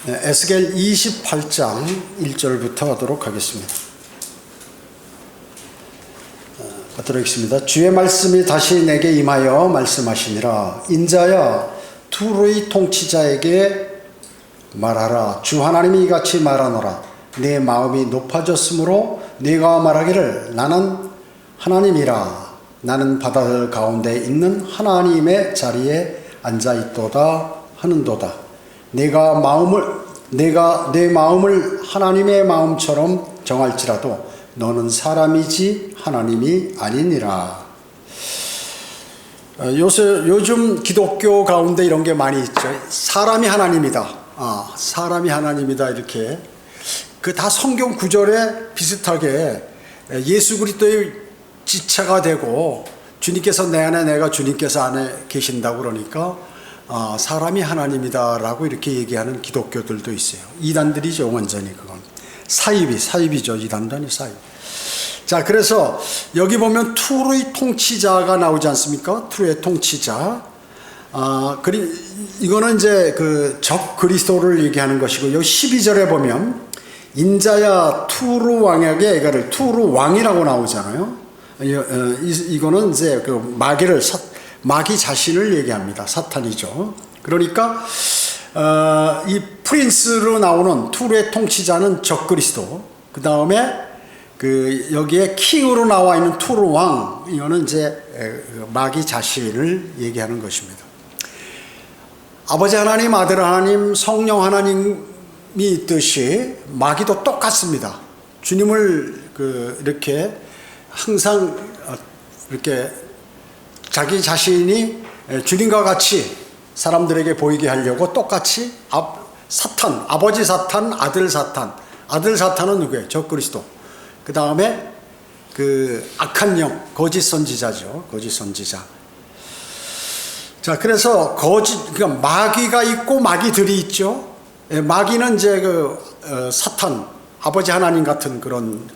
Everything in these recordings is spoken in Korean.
에스겔 28장 1절부터 하도록 하겠습니다. 받도록 하겠습니다. 주의 말씀이 다시 내게 임하여 말씀하시니라. 인자야, 투르의 통치자에게 말하라. 주 하나님이 이같이 말하노라. 내 마음이 높아졌으므로 네가 말하기를 나는 하나님이라. 나는 바다들 가운데 있는 하나님의 자리에 앉아있도다 하는도다. 내가 내 마음을 하나님의 마음처럼 정할지라도 너는 사람이지 하나님이 아니니라. 요즘 기독교 가운데 이런 게 많이 있죠. 사람이 하나님이다. 사람이 하나님이다. 이렇게 그 다 성경 구절에 비슷하게 예수 그리스도의 지체가 되고 주님께서 내 안에 내가 주님께서 안에 계신다고 그러니까 사람이 하나님이다 라고 이렇게 얘기하는 기독교들도 있어요. 이단들이죠. 완전히 그건 사입이죠. 이단단이 사입. 자, 그래서 여기 보면 투르의 통치자가 나오지 않습니까? 투르의 통치자. 이거는 이제 그 적 그리스도를 얘기하는 것이고, 여기 12절에 보면 인자야 투르 왕에게 이거를 투르 왕이라고 나오잖아요. 이거는 이제 그 마귀 자신을 얘기합니다. 사탄이죠. 그러니까 이 프린스로 나오는 투르의 통치자는 적 그리스도. 그 다음에 그 여기에 킹으로 나와 있는 투르 왕, 이거는 이제 마귀 자신을 얘기하는 것입니다. 아버지 하나님, 아들 하나님, 성령 하나님이 있듯이 마귀도 똑같습니다. 주님을 이렇게 항상 이렇게 자기 자신이 주님과 같이 사람들에게 보이게 하려고 똑같이 사탄, 아버지 사탄, 아들 사탄. 아들 사탄은 누구예요? 적 그리스도. 그 다음에 그 악한 영, 거짓 선지자죠. 거짓 선지자. 자, 그래서 그러니까 마귀가 있고 마귀들이 있죠. 마귀는 이제 사탄, 아버지 하나님 같은 그런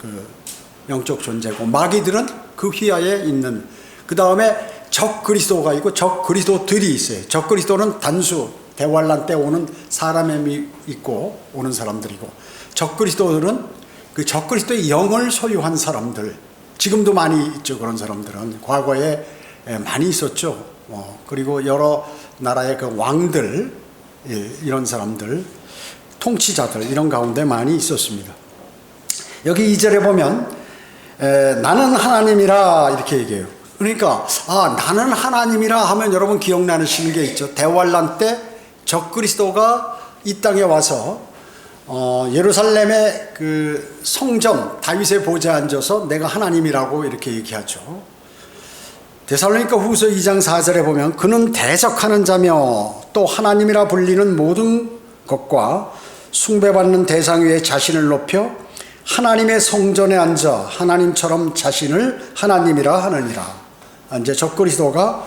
영적 존재고, 마귀들은 그 휘하에 있는, 그 다음에 적 그리스도가 있고 적 그리스도들이 있어요. 적 그리스도는 단수, 대환란 때 오는 사람이 있고 오는 사람들이고, 적 그리스도들은 그 적 그리스도의 영을 소유한 사람들, 지금도 많이 있죠. 그런 사람들은 과거에 많이 있었죠. 그리고 여러 나라의 그 왕들, 이런 사람들, 통치자들, 이런 가운데 많이 있었습니다. 여기 2절에 보면 나는 하나님이라 이렇게 얘기해요. 그러니까 나는 하나님이라 하면 여러분 기억나시는 게 있죠. 대환란 때 적 그리스도가 이 땅에 와서 예루살렘의 그 성전 다윗의 보좌에 앉아서 내가 하나님이라고 이렇게 얘기하죠. 데살로니가 후서 2장 4절에 보면 그는 대적하는 자며 또 하나님이라 불리는 모든 것과 숭배받는 대상 위에 자신을 높여 하나님의 성전에 앉아 하나님처럼 자신을 하나님이라 하느니라. 이제 적 그리스도가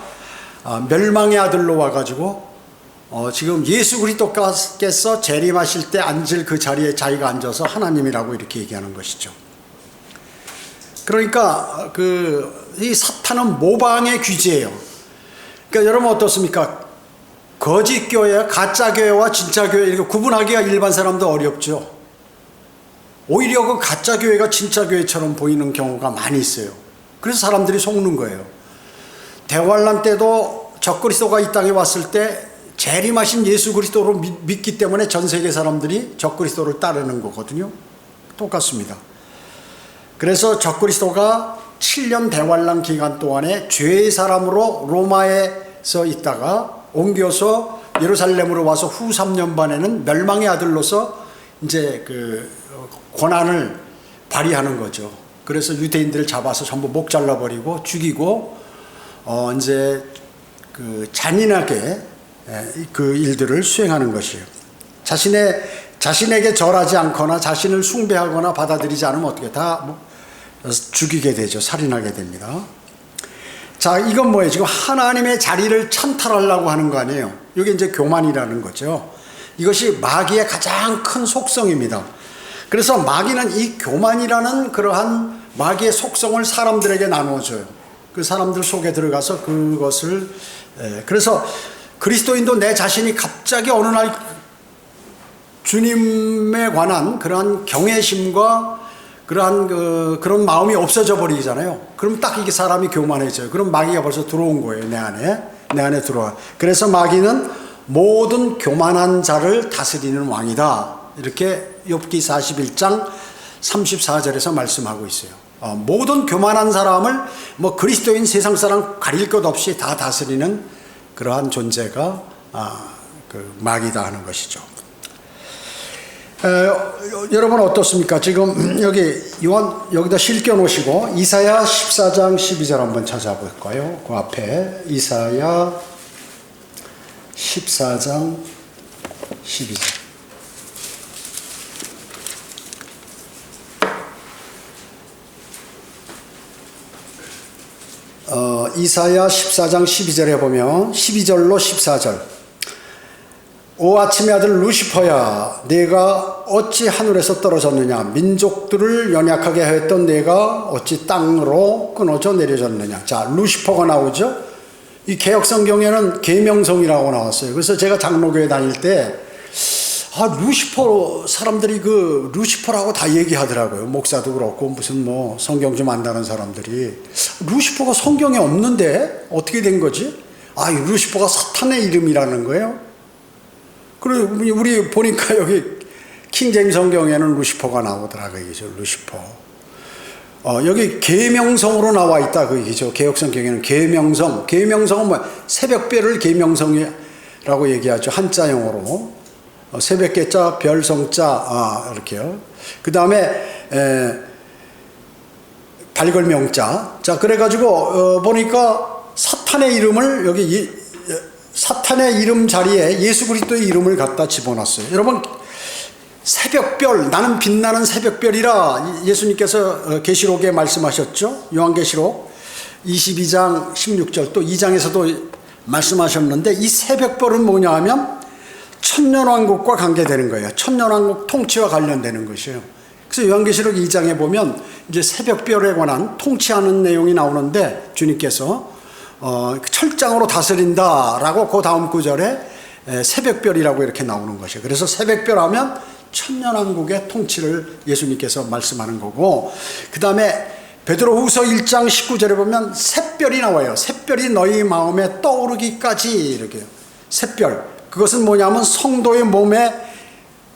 멸망의 아들로 와가지고 지금 예수 그리스도께서 재림하실 때 앉을 그 자리에 자기가 앉아서 하나님이라고 이렇게 얘기하는 것이죠. 그러니까 이 사탄은 모방의 귀재예요. 그러니까 여러분 어떻습니까? 거짓 교회, 가짜 교회와 진짜 교회 이렇게 구분하기가 일반 사람도 어렵죠. 오히려 그 가짜 교회가 진짜 교회처럼 보이는 경우가 많이 있어요. 그래서 사람들이 속는 거예요. 대환란 때도 적 그리스도가 이 땅에 왔을 때 재림하신 예수 그리스도로 믿기 때문에 전 세계 사람들이 적 그리스도를 따르는 거거든요. 똑같습니다. 그래서 적 그리스도가 7년 대환란 기간 동안에 죄의 사람으로 로마에서 있다가 옮겨서 예루살렘으로 와서 후 3년 반에는 멸망의 아들로서 이제 그 권한을 발휘하는 거죠. 그래서 유대인들을 잡아서 전부 목 잘라버리고 죽이고 이제 그 잔인하게 그 일들을 수행하는 것이에요. 자신에게 절하지 않거나 자신을 숭배하거나 받아들이지 않으면 어떻게 다 죽이게 되죠. 살인하게 됩니다. 자, 이건 뭐예요? 지금 하나님의 자리를 찬탈하려고 하는 거 아니에요? 이게 이제 교만이라는 거죠. 이것이 마귀의 가장 큰 속성입니다. 그래서 마귀는 이 교만이라는 그러한 마귀의 속성을 사람들에게 나누어줘요. 그 사람들 속에 들어가서 그것을 그래서 그리스도인도 내 자신이 갑자기 어느 날 주님에 관한 그러한 경외심과 그런 마음이 없어져 버리잖아요. 그럼 딱 이게 사람이 교만해져요. 그럼 마귀가 벌써 들어온 거예요. 내 안에 들어와. 그래서 마귀는 모든 교만한 자를 다스리는 왕이다. 이렇게 욥기 41장 34절에서 말씀하고 있어요. 모든 교만한 사람을 뭐 그리스도인 세상 사람 가릴 것 없이 다 다스리는 그러한 존재가 그 마귀다 하는 것이죠. 여러분 어떻습니까? 지금 여기다 실겨 놓으시고 이사야 14장 12절 한번 찾아볼까요? 그 앞에 이사야 14장 12절. 이사야 14장 12절에 보면 12절로 14절. 오 아침의 아들 루시퍼야, 내가 어찌 하늘에서 떨어졌느냐? 민족들을 연약하게 하였던 내가 어찌 땅으로 끊어져 내려졌느냐? 자, 루시퍼가 나오죠. 이 개역성경에는 계명성이라고 나왔어요. 그래서 제가 장로교회 다닐 때 루시퍼 사람들이 그 루시퍼라고 다 얘기하더라고요. 목사도 그렇고 무슨 뭐 성경 좀 안다는 사람들이 루시퍼가 성경에 없는데 어떻게 된 거지? 루시퍼가 사탄의 이름이라는 거예요. 그리고 우리 보니까 여기 킹제임스 성경에는 루시퍼가 나오더라 그 얘기죠. 루시퍼. 여기 계명성으로 나와 있다 그 얘기죠. 개역성경에는 계명성. 계명성은 뭐 새벽별을 계명성이라고 얘기하죠. 한자형으로. 새벽개자, 별성자, 이렇게요. 그 다음에 발걸명자. 자, 그래가지고 보니까 사탄의 이름을 여기 사탄의 이름 자리에 예수 그리스도의 이름을 갖다 집어넣었어요. 여러분, 새벽별, 나는 빛나는 새벽별이라 예수님께서 계시록에 말씀하셨죠. 요한계시록 22장 16절 또 2장에서도 말씀하셨는데 이 새벽별은 뭐냐 하면 천년왕국과 관계되는 거예요. 천년왕국 통치와 관련되는 것이에요. 그래서 요한계시록 2장에 보면 이제 새벽별에 관한 통치하는 내용이 나오는데 주님께서 철장으로 다스린다라고 그 다음 구절에 새벽별이라고 이렇게 나오는 것이에요. 그래서 새벽별 하면 천년왕국의 통치를 예수님께서 말씀하는 거고, 그 다음에 베드로후서 1장 19절에 보면 샛별이 나와요. 샛별이 너희 마음에 떠오르기까지 이렇게요. 샛별. 그것은 뭐냐면 성도의 몸에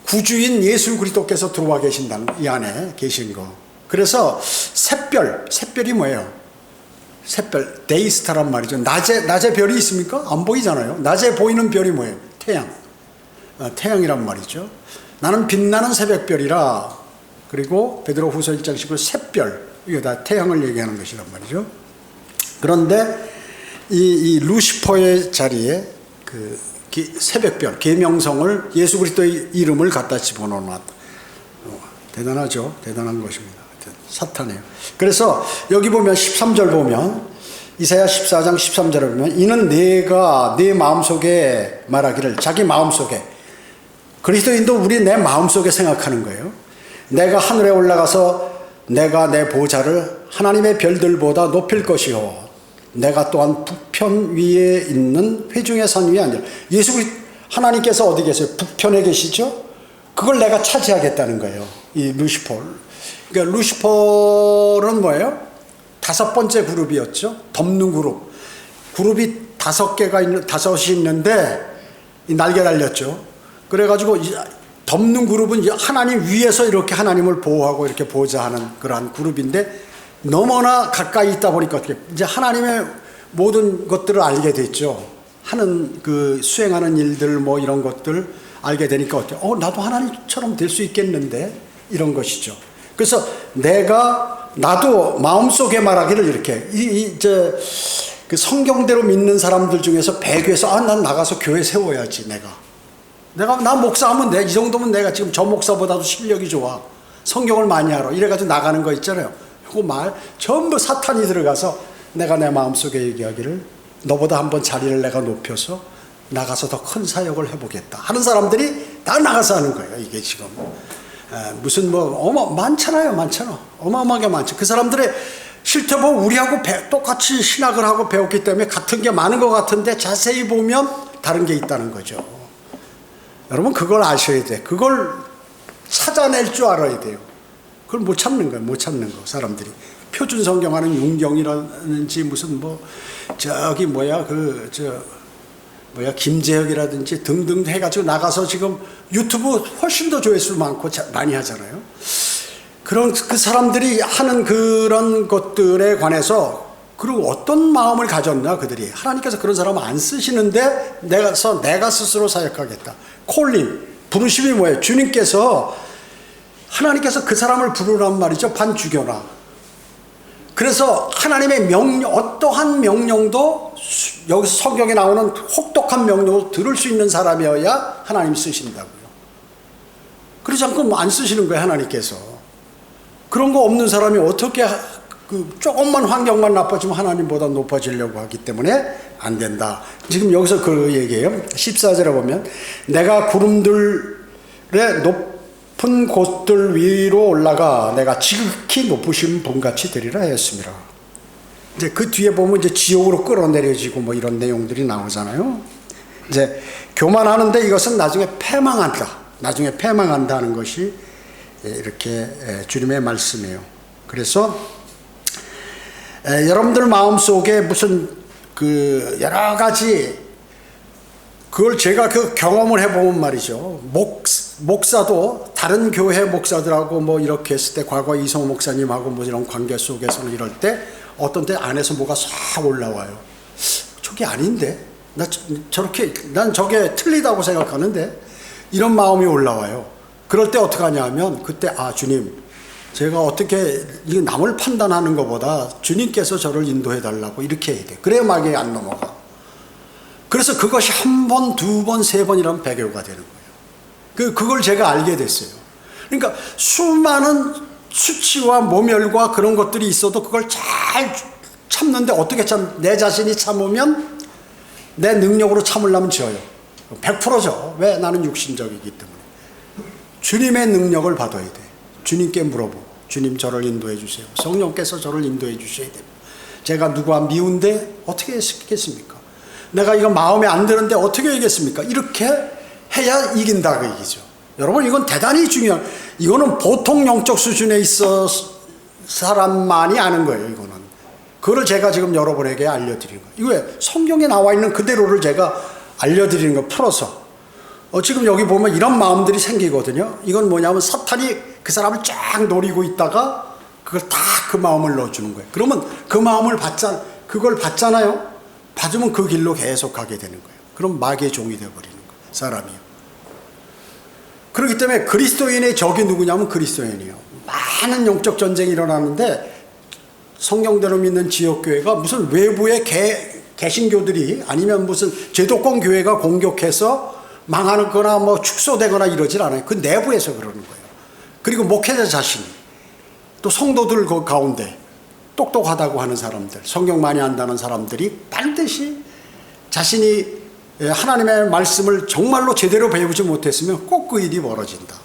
구주인 예수 그리스도께서 들어와 계신다는, 이 안에 계신 거. 그래서 샛별이 뭐예요? 샛별, 데이스타란 말이죠. 낮에 별이 있습니까? 안 보이잖아요. 낮에 보이는 별이 뭐예요? 태양. 태양이란 말이죠. 나는 빛나는 새벽별이라. 그리고 베드로후서 1장 19절 샛별. 이게 다 태양을 얘기하는 것이란 말이죠. 그런데 이 루시퍼의 자리에 그 새벽별, 계명성을 예수 그리스도의 이름을 갖다 집어넣어놨다. 대단하죠. 대단한 것입니다. 사탄이에요. 그래서 여기 보면 13절 보면 이사야 14장 13절에 보면 이는 내가 내 마음속에 말하기를, 자기 마음속에, 그리스도인도 우리 내 마음속에 생각하는 거예요. 내가 하늘에 올라가서 내가 내 보좌를 하나님의 별들보다 높일 것이요 내가 또한 북편 위에 있는 회중의 산 위에 앉을. 예수 그리스도 하나님께서 어디 계세요? 북편에 계시죠? 그걸 내가 차지하겠다는 거예요. 이 루시퍼. 그러니까 루시퍼는 뭐예요? 5번째 그룹이었죠. 덮는 그룹. 그룹이 5이 있는데 날개 달렸죠. 그래가지고 덮는 그룹은 하나님 위에서 이렇게 하나님을 보호하고 이렇게 보호자하는 그러한 그룹인데 너무나 가까이 있다 보니까 어떻게 이제 하나님의 모든 것들을 알게 됐죠. 하는 그 수행하는 일들 뭐 이런 것들 알게 되니까 어떻게 나도 하나님처럼 될 수 있겠는데 이런 것이죠. 그래서 나도 마음속에 말하기를 이렇게 그 성경대로 믿는 사람들 중에서 배교해서 난 나가서 교회 세워야지. 나 목사하면 이 정도면 내가 지금 저 목사보다도 실력이 좋아. 성경을 많이 알아. 이래가지고 나가는 거 있잖아요. 그 말 전부 사탄이 들어가서 내가 내 마음속에 얘기하기를 너보다 한번 자리를 내가 높여서 나가서 더 큰 사역을 해보겠다 하는 사람들이 다 나가서 하는 거예요. 이게 지금 무슨 많잖아요. 어마어마하게 많죠. 그 사람들의 실제 우리하고 똑같이 신학을 하고 배웠기 때문에 같은 게 많은 것 같은데 자세히 보면 다른 게 있다는 거죠. 여러분 그걸 아셔야 돼. 그걸 찾아낼 줄 알아야 돼요. 그걸 못 찾는 거예요. 못 찾는 거 사람들이. 표준 성경하는 윤경이라든지 무슨 뭐 저기 김재혁이라든지 등등 해가지고 나가서 지금 유튜브 훨씬 더 조회수 많고 많이 하잖아요. 그런 그 사람들이 하는 그런 것들에 관해서 그리고 어떤 마음을 가졌나 그들이. 하나님께서 그런 사람을 안 쓰시는데 내가 스스로 사역하겠다. 콜링, 부르심이 뭐예요? 주님께서 하나님께서 그 사람을 부르란 말이죠. 반 죽여라. 그래서 하나님의 명령, 어떠한 명령도 여기서 성경에 나오는 혹독한 명령을 들을 수 있는 사람이어야 하나님 쓰신다고요. 그러지 않고 안 쓰시는 거예요, 하나님께서. 그런 거 없는 사람이 어떻게 조금만 환경만 나빠지면 하나님보다 높아지려고 하기 때문에 안 된다. 지금 여기서 그 얘기예요. 14절에 보면 내가 구름들의 높은 곳들 위로 올라가 내가 지극히 높으신 분같이 되리라 하였습니다. 이제 그 뒤에 보면 이제 지옥으로 끌어내려지고 뭐 이런 내용들이 나오잖아요. 이제 교만하는데 이것은 나중에 패망한다. 나중에 패망한다는 것이 이렇게 주님의 말씀이에요. 그래서 여러분들 마음속에 무슨 여러 가지 그걸 제가 경험을 해보면 말이죠. 목사도 다른 교회 목사들하고 뭐 이렇게 했을 때 과거 이성호 목사님하고 뭐 이런 관계 속에서는 이럴 때 어떤 때 안에서 뭐가 싹 올라와요. 저게 아닌데? 난 저게 틀리다고 생각하는데? 이런 마음이 올라와요. 그럴 때 어떻게 하냐 하면 그때 주님 제가 어떻게 이 남을 판단하는 것보다 주님께서 저를 인도해 달라고 이렇게 해야 돼. 그래야 마귀에 안 넘어가. 그래서 그것이 한 번, 두 번, 세 번이라는 배교가 되는 거예요. 그걸 제가 알게 됐어요. 그러니까 수많은 수치와 모멸과 그런 것들이 있어도 그걸 잘 참는데 어떻게 내 자신이 참으면 내 능력으로 참으려면 져요. 100%죠. 왜? 나는 육신적이기 때문에. 주님의 능력을 받아야 돼. 주님께 물어보고 주님 저를 인도해 주세요. 성령께서 저를 인도해 주셔야 됩니다. 제가 누구와 미운데 어떻게 했겠습니까? 내가 이거 마음에 안 드는데 어떻게 하겠습니까? 이렇게 해야 이긴다 그 얘기죠. 여러분 이건 대단히 중요한, 이거는 보통 영적 수준에 있어 사람만이 아는 거예요. 이거는 그걸 제가 지금 여러분에게 알려드리는 거예요. 이거 왜? 성경에 나와 있는 그대로를 제가 알려드리는 거 풀어서 지금 여기 보면 이런 마음들이 생기거든요. 이건 뭐냐면 사탄이 그 사람을 쫙 노리고 있다가 그걸 다 그 마음을 넣어주는 거예요. 그러면 그 마음을 그걸 받잖아요. 받으면 그 길로 계속 가게 되는 거예요. 그럼 마귀의 종이 되어버리는 거예요. 사람이요. 그렇기 때문에 그리스도인의 적이 누구냐면 그리스도인이에요. 많은 영적 전쟁이 일어나는데 성경대로 믿는 지역교회가 무슨 외부의 개신교들이 아니면 무슨 제도권 교회가 공격해서 망하는 거나 뭐 축소되거나 이러질 않아요. 그 내부에서 그러는 거예요. 그리고 목회자 자신이 또 성도들 그 가운데 똑똑하다고 하는 사람들, 성경 많이 안다는 사람들이 반드시 자신이 하나님의 말씀을 정말로 제대로 배우지 못했으면 꼭 그 일이 벌어진다.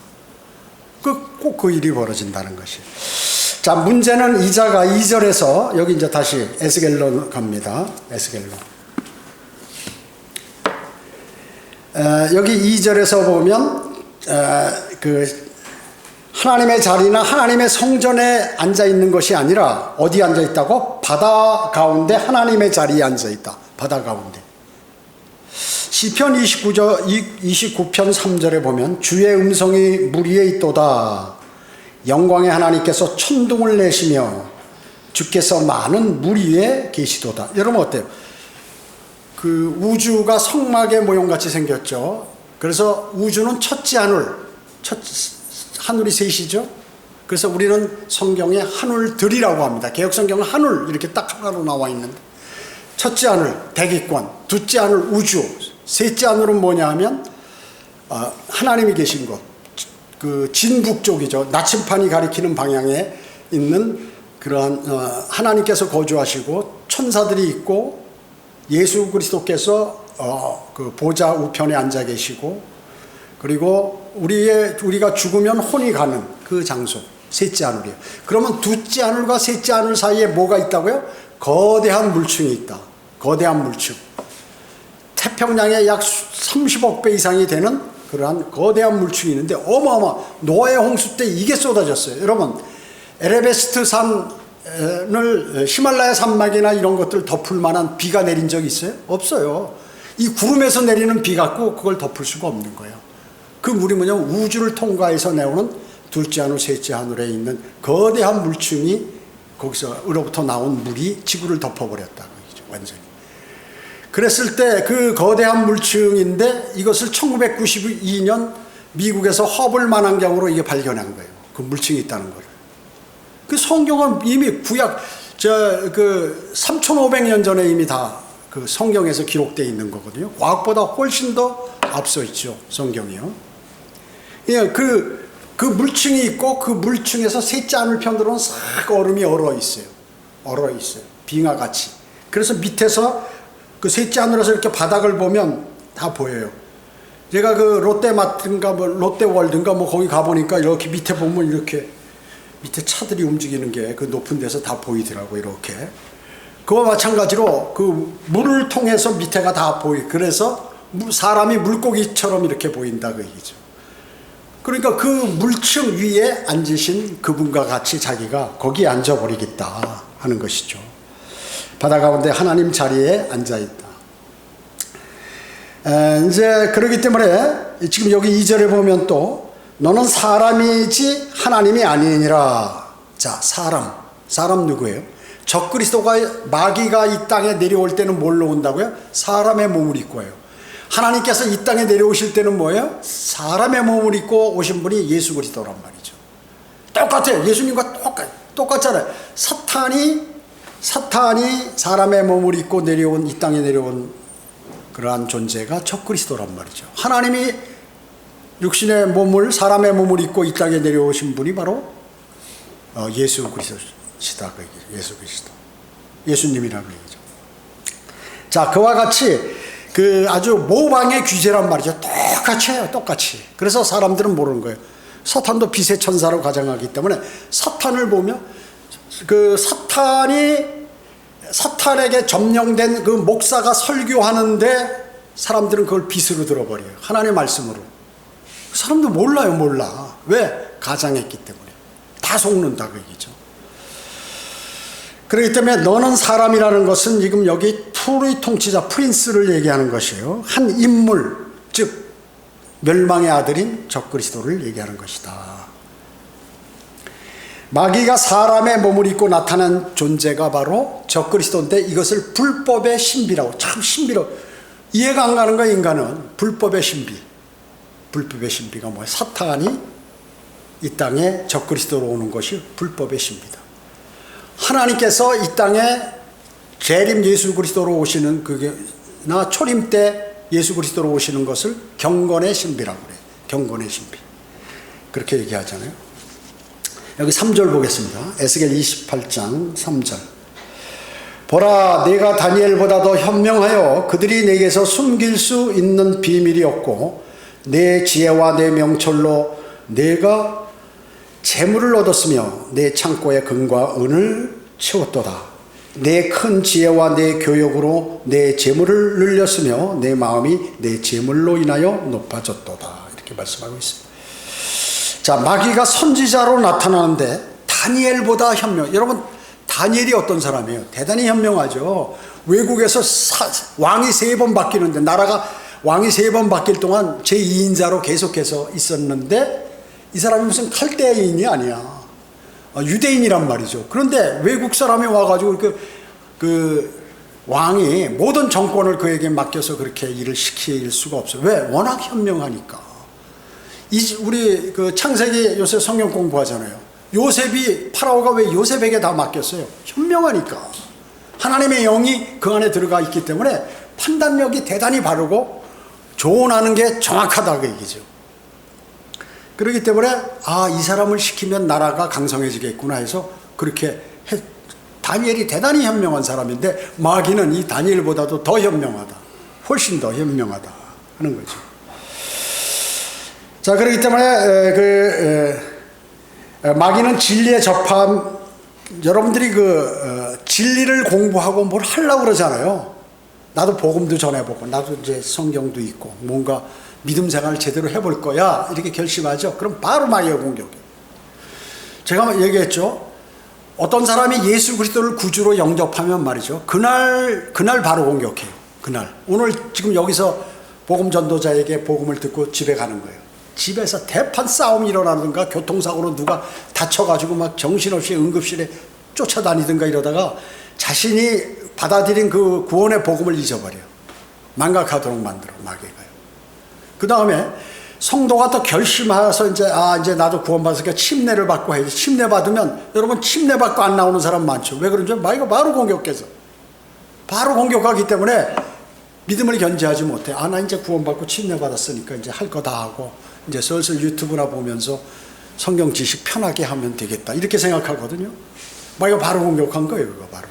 꼭 그 일이 벌어진다는 것이. 자, 문제는 이자가 2절에서 여기 이제 다시 에스겔로 갑니다. 에스겔로. 여기 2절에서 보면 하나님의 자리나 하나님의 성전에 앉아 있는 것이 아니라 어디 앉아 있다고? 바다 가운데 하나님의 자리에 앉아 있다. 바다 가운데. 시편 29편 3절에 보면 주의 음성이 물 위에 있도다. 영광의 하나님께서 천둥을 내시며 주께서 많은 물 위에 계시도다. 여러분 어때요? 그 우주가 성막의 모형같이 생겼죠. 그래서 우주는 첫째 하늘이 셋이죠. 그래서 우리는 성경에 하늘들이라고 합니다. 개혁성경은 하늘 이렇게 딱 하나로 나와 있는데 첫째 하늘 대기권, 둘째 하늘 우주, 셋째 하늘은 뭐냐 하면 하나님이 계신 곳, 그 진북 쪽이죠. 나침판이 가리키는 방향에 있는 그러한 하나님께서 거주하시고 천사들이 있고 예수 그리스도께서 그 보좌 우편에 앉아 계시고 그리고 우리가 죽으면 혼이 가는 그 장소, 셋째 하늘이에요. 그러면 둘째 하늘과 셋째 하늘 사이에 뭐가 있다고요? 거대한 물층이 있다. 거대한 물층. 태평양의 약 30억 배 이상이 되는 그러한 거대한 물층이 있는데 어마어마 노아의 홍수 때 이게 쏟아졌어요. 여러분 에베레스트 산을 히말라야 산맥이나 이런 것들 덮을 만한 비가 내린 적이 있어요? 없어요. 이 구름에서 내리는 비 갖고 그걸 덮을 수가 없는 거예요. 그 물이 뭐냐면 우주를 통과해서 내오는 둘째 하늘 셋째 하늘에 있는 거대한 물층이 거기서로부터 나온 물이 지구를 덮어버렸다. 완전히. 그랬을 때 그 거대한 물층인데 이것을 1992년 미국에서 허블 만환경으로 이게 발견한 거예요. 그 물층이 있다는 거를. 그 성경은 이미 구약 3,500년 전에 이미 다 그 성경에서 기록되어 있는 거거든요. 과학보다 훨씬 더 앞서 있죠, 성경이요. 예, 그 물층이 있고 그 물층에서 셋째 하늘 편으로는 싹 얼음이 얼어 있어요. 얼어 있어요. 빙하 같이. 그래서 밑에서 그 셋째 하늘에서 이렇게 바닥을 보면 다 보여요. 제가 그 롯데마트인가 뭐 롯데월드인가 뭐 거기 가보니까 이렇게 밑에 보면 이렇게 밑에 차들이 움직이는 게 그 높은 데서 다 보이더라고요. 이렇게. 그와 마찬가지로 그 물을 통해서 밑에가 다 그래서 사람이 물고기처럼 이렇게 보인다 그 얘기죠. 그러니까 그 물층 위에 앉으신 그분과 같이 자기가 거기에 앉아버리겠다 하는 것이죠. 바다 가운데 하나님 자리에 앉아있다. 이제 그러기 때문에 지금 여기 2절에 보면 또 너는 사람이지 하나님이 아니니라. 자, 사람 누구예요? 적그리스도가 마귀가 이 땅에 내려올 때는 뭘로 온다고요? 사람의 몸을 입고 해요. 하나님께서 이 땅에 내려오실 때는 뭐예요? 사람의 몸을 입고 오신 분이 예수 그리스도란 말이죠. 똑같아요. 예수님과 똑같잖아요. 사탄이 사람의 몸을 입고 내려온 이 땅에 내려온 그러한 존재가 적그리스도란 말이죠. 하나님이 육신의 몸을 사람의 몸을 입고 이 땅에 내려오신 분이 바로 예수 그리스도시다 그 얘기죠. 예수 그리스도. 예수님이라고 얘기죠. 자, 그와 같이 그 아주 모방의 규제란 말이죠. 똑같이 해요. 똑같이. 그래서 사람들은 모르는 거예요. 사탄도 빛의 천사로 가정하기 때문에 사탄을 보면 그 사탄에게 점령된 그 목사가 설교하는데 사람들은 그걸 빛으로 들어버려요. 하나님의 말씀으로. 사람도 몰라. 왜? 가장했기 때문에. 다 속는다 그 얘기죠. 그렇기 때문에 너는 사람이라는 것은 지금 여기 투르의 통치자 프린스를 얘기하는 것이에요. 한 인물, 즉 멸망의 아들인 적그리스도를 얘기하는 것이다. 마귀가 사람의 몸을 입고 나타난 존재가 바로 적그리스도인데 이것을 불법의 신비라고. 참 신비로 이해가 안 가는 거야. 인간은 불법의 신비. 불법의 신비가 뭐야? 사탄이 이 땅에 적그리스도로 오는 것이 불법의 신비다. 하나님께서 이 땅에 재림 예수 그리스도로 오시는 그게나 초림 때 예수 그리스도로 오시는 것을 경건의 신비라고 그래요. 경건의 신비. 그렇게 얘기하잖아요. 여기 3절 보겠습니다. 에스겔 28장 3절. 보라, 내가 다니엘보다 더 현명하여 그들이 내게서 숨길 수 있는 비밀이 없고 내 지혜와 내 명철로 내가 재물을 얻었으며 내 창고의 금과 은을 채웠도다. 내 큰 지혜와 내 교육으로 내 재물을 늘렸으며 내 마음이 내 재물로 인하여 높아졌도다. 이렇게 말씀하고 있습니다. 자, 마귀가 선지자로 나타나는데 다니엘보다 현명. 여러분, 다니엘이 어떤 사람이에요? 대단히 현명하죠. 외국에서 왕이 3번 바뀌는데, 나라가 왕이 3번 바뀔 동안 제2인자로 계속해서 있었는데 이 사람이 무슨 칼데인이 아니야. 유대인이란 말이죠. 그런데 외국 사람이 와가지고 그 왕이 모든 정권을 그에게 맡겨서 그렇게 일을 시킬 수가 없어요. 왜? 워낙 현명하니까. 우리 그 창세기 요새 성경 공부하잖아요. 요셉이, 파라오가 왜 요셉에게 다 맡겼어요? 현명하니까. 하나님의 영이 그 안에 들어가 있기 때문에 판단력이 대단히 바르고 조언하는 게 정확하다 그 얘기죠. 그렇기 때문에 이 사람을 시키면 나라가 강성해지겠구나 해서 그렇게 다니엘이 대단히 현명한 사람인데 마귀는 이 다니엘보다도 더 현명하다. 훨씬 더 현명하다 하는 거죠. 자, 그렇기 때문에 마귀는 진리에 접함. 여러분들이 진리를 공부하고 뭘 하려고 그러잖아요. 나도 복음도 전해보고 나도 이제 성경도 있고 뭔가 믿음 생활을 제대로 해볼 거야 이렇게 결심하죠. 그럼 바로 마귀가 공격해요. 제가 얘기했죠. 어떤 사람이 예수 그리스도를 구주로 영접하면 말이죠. 그날 바로 공격해요. 그날. 오늘 지금 여기서 복음 전도자에게 복음을 듣고 집에 가는 거예요. 집에서 대판 싸움이 일어나든가 교통사고로 누가 다쳐가지고 막 정신없이 응급실에 쫓아다니든가 이러다가 자신이 받아들인 그 구원의 복음을 잊어버려요. 망각하도록 만들어 마귀가요. 그 다음에 성도가 또 결심해서 이제 나도 구원받았으니까 침례를 받고 해야지. 침례 받으면 여러분 침례 받고 안 나오는 사람 많죠. 왜 그런지 마귀가 바로 공격해서 바로 공격하기 때문에 믿음을 견제하지 못해. 나 이제 구원받고 침례 받았으니까 이제 할 거 다 하고 이제 슬슬 유튜브나 보면서 성경 지식 편하게 하면 되겠다 이렇게 생각하거든요. 마귀가 바로 공격한 거예요. 그거 바로.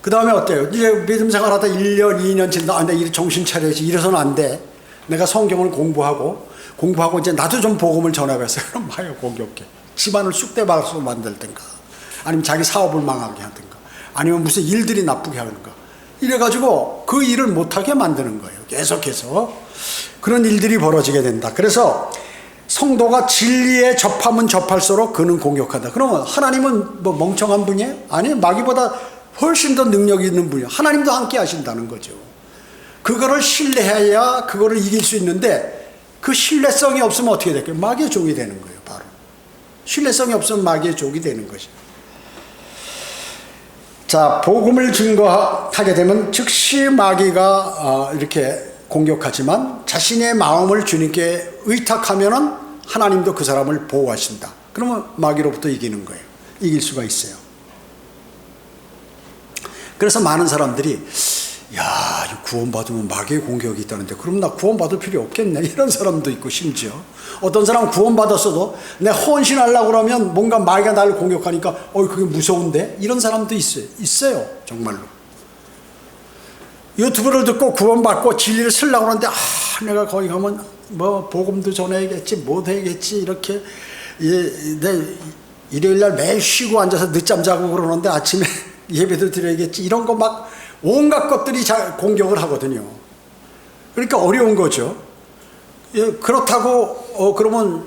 그 다음에 어때요? 이제 믿음 생활하다 1년 2년 지나다 내가 정신 차려야지 이래서는 안 돼. 내가 성경을 공부하고 이제 나도 좀 복음을 전하겠어요. 그럼 마귀가 공격해. 집안을 쑥대밭으로 만들든가 아니면 자기 사업을 망하게 하든가 아니면 무슨 일들이 나쁘게 하든가 이래가지고 그 일을 못하게 만드는 거예요. 계속해서 그런 일들이 벌어지게 된다. 그래서 성도가 진리에 접하면 접할수록 그는 공격한다. 그러면 하나님은 뭐 멍청한 분이에요? 아니, 마귀보다 훨씬 더 능력이 있는 분이에요. 하나님도 함께 하신다는 거죠. 그거를 신뢰해야 그거를 이길 수 있는데 그 신뢰성이 없으면 어떻게 될까요? 마귀의 종이 되는 거예요. 바로 신뢰성이 없으면 마귀의 종이 되는 것이죠. 자, 복음을 증거하게 되면 즉시 마귀가 이렇게 공격하지만 자신의 마음을 주님께 의탁하면은 하나님도 그 사람을 보호하신다. 그러면 마귀로부터 이기는 거예요. 이길 수가 있어요. 그래서 많은 사람들이 구원받으면 마귀의 공격이 있다는데 그럼 나 구원받을 필요 없겠네 이런 사람도 있고, 심지어 어떤 사람은 구원받았어도 내 헌신하려고 그러면 뭔가 마귀가 나를 공격하니까 그게 무서운데 이런 사람도 있어요. 정말로 유튜브를 듣고 구원받고 진리를 쓰려고 하는데 내가 거기 가면 뭐 복음도 전해야겠지 못해야겠지 이렇게 내 일요일날 매일 쉬고 앉아서 늦잠 자고 그러는데 아침에 예배도 드려야겠지 이런 거 막 온갖 것들이 공격을 하거든요. 그러니까 어려운 거죠. 그렇다고 그러면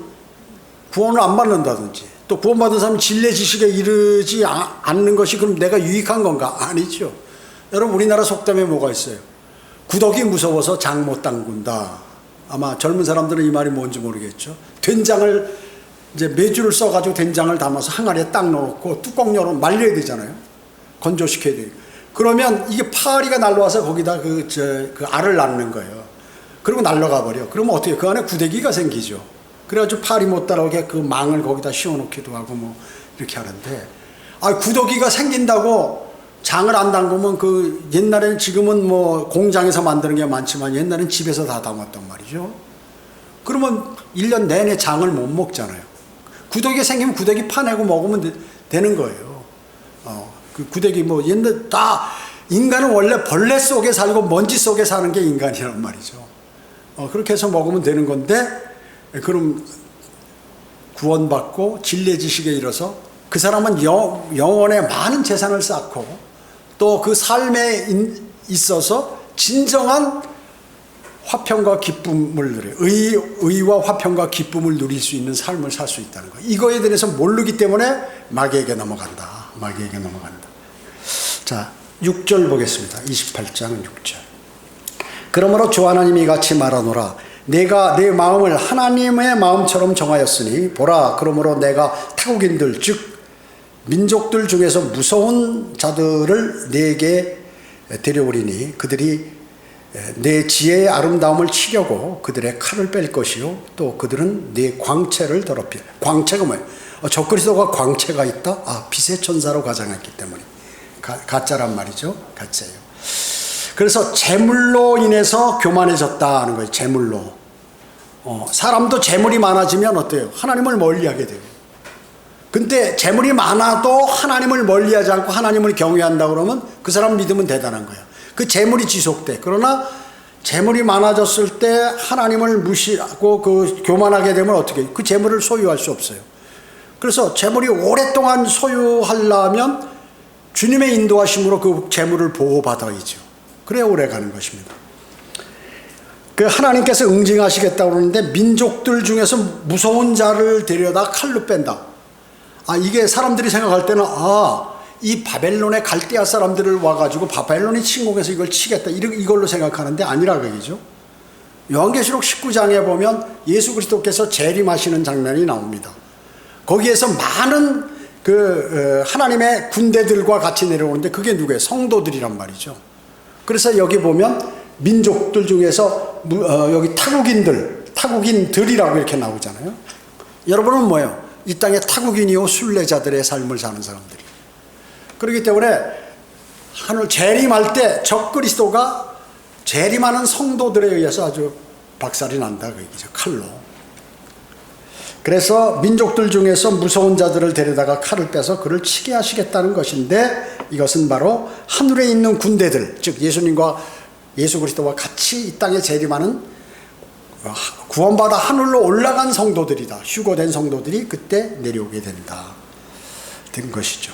구원을 안 받는다든지 또 구원받은 사람이 진리 지식에 이르지 않는 것이 그럼 내가 유익한 건가? 아니죠. 여러분, 우리나라 속담에 뭐가 있어요? 구덕이 무서워서 장 못 담근다. 아마 젊은 사람들은 이 말이 뭔지 모르겠죠. 된장을 이제 메주를 써가지고 된장을 담아서 항아리에 딱 넣고 뚜껑 열어 말려야 되잖아요. 건조시켜야 돼요. 그러면 이게 파리가 날라와서 거기다 그 알을 낳는 거예요. 그리고 날아가 버려. 그러면 어떻게 그 안에 구데기가 생기죠. 그래가지고 파리 못 따라오게 그 망을 거기다 씌워놓기도 하고 뭐 이렇게 하는데, 구더기가 생긴다고 장을 안 담그면 그 옛날에는, 지금은 뭐 공장에서 만드는 게 많지만 옛날엔 집에서 다 담았단 말이죠. 그러면 1년 내내 장을 못 먹잖아요. 구더기가 생기면 구더기 파내고 먹으면 되는 거예요. 그 구더기 뭐 옛날 다, 인간은 원래 벌레 속에 살고 먼지 속에 사는 게 인간이란 말이죠. 그렇게 해서 먹으면 되는 건데, 그럼 구원받고 진리의 지식에 이르러서 그 사람은 영혼에 많은 재산을 쌓고 또 그 삶에 있어서 진정한 화평과 기쁨을 누려요. 의와 화평과 기쁨을 누릴 수 있는 삶을 살 수 있다는 거예요. 이거에 대해서 모르기 때문에 마귀에게 넘어간다. 마귀에게 넘어간다. 자, 6절 보겠습니다. 28장 6절. 그러므로 주 하나님이 같이 말하노라. 내가 내 마음을 하나님의 마음처럼 정하였으니 보라, 그러므로 내가 타국인들 즉 민족들 중에서 무서운 자들을 내게 데려오리니 그들이 내 지혜의 아름다움을 치려고 그들의 칼을 뺄 것이요 또 그들은 내 광채를 더럽혀. 광채가 뭐예요? 적그리스도가 광채가 있다? 빛의 천사로 가장했기 때문에 가짜란 말이죠. 가짜예요. 그래서 재물로 인해서 교만해졌다 하는 거예요. 재물로. 사람도 재물이 많아지면 어때요? 하나님을 멀리하게 돼요. 근데 재물이 많아도 하나님을 멀리하지 않고 하나님을 경외한다 그러면 그 사람 믿음은 대단한 거예요. 그 재물이 지속돼. 그러나 재물이 많아졌을 때 하나님을 무시하고 그 교만하게 되면 어떻게 해요? 그 재물을 소유할 수 없어요. 그래서 재물이 오랫동안 소유하려면 주님의 인도하심으로 그 재물을 보호받아야죠. 그래야 오래 가는 것입니다. 그 하나님께서 응징하시겠다고 그러는데 민족들 중에서 무서운 자를 데려다 칼로 뺀다. 이게 사람들이 생각할 때는 이 바벨론의 갈대아 사람들을 와가지고 바벨론이 침공해서 이걸 치겠다 이걸로 생각하는데 아니라 그얘기죠. 요한계시록 19장에 보면 예수 그리스도께서 재림하시는 장면이 나옵니다. 거기에서 많은 하나님의 군대들과 같이 내려오는데 그게 누구예요? 성도들이란 말이죠. 그래서 여기 보면 민족들 중에서 여기 타국인들이라고 이렇게 나오잖아요. 여러분은 뭐예요? 이 땅에 타국인이요 순례자들의 삶을 사는 사람들이. 그렇기 때문에 하늘 재림할 때 적그리스도가 재림하는 성도들에 의해서 아주 박살이 난다 그 얘기죠. 칼로. 그래서 민족들 중에서 무서운 자들을 데려다가 칼을 빼서 그를 치게 하시겠다는 것인데 이것은 바로 하늘에 있는 군대들, 즉 예수님과 예수 그리스도와 같이 이 땅에 재림하는 구원받아 하늘로 올라간 성도들이다. 휴거된 성도들이 그때 내려오게 된다. 된 것이죠.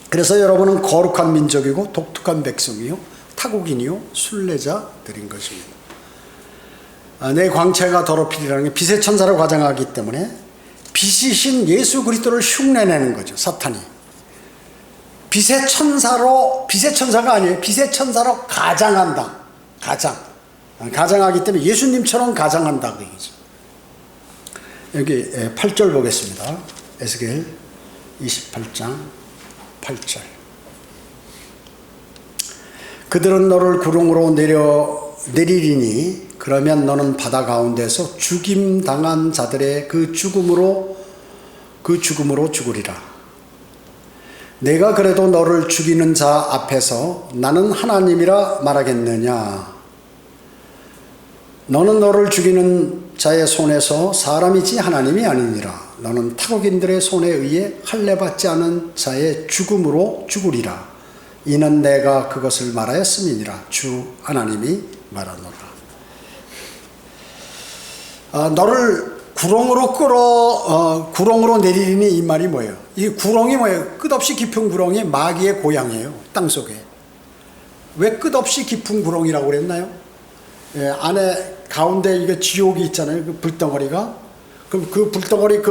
그래서 여러분은 거룩한 민족이고 독특한 백성이요 타국인이요 순례자들인 것입니다. 내 광채가 더럽히리라는 게 빛의 천사로 가장하기 때문에 빛이신 예수 그리스도를 흉내내는 거죠. 사탄이. 빛의 천사가 아니에요. 빛의 천사로 가장한다. 가장하기 때문에 예수님처럼 가장한다 그 얘기죠. 여기 8절 보겠습니다. 에스겔 28장 8절. 그들은 너를 구름으로 내리리니 그러면 너는 바다 가운데서 죽임 당한 자들의 그 죽음으로 죽으리라. 내가 그래도 너를 죽이는 자 앞에서 나는 하나님이라 말하겠느냐. 너는 너를 죽이는 자의 손에서 사람이지 하나님이 아니니라. 너는 타국인들의 손에 의해 할례받지 않은 자의 죽음으로 죽으리라. 이는 내가 그것을 말하였음이니라. 주 하나님이 말하노라. 너를 구렁으로 내리니 이 말이 뭐예요? 이 구렁이 뭐예요? 끝없이 깊은 구렁이 마귀의 고향이에요. 땅속에. 왜 끝없이 깊은 구렁이라고 그랬나요? 안에 가운데 이게 지옥이 있잖아요. 그 불덩어리가. 그럼 그 불덩어리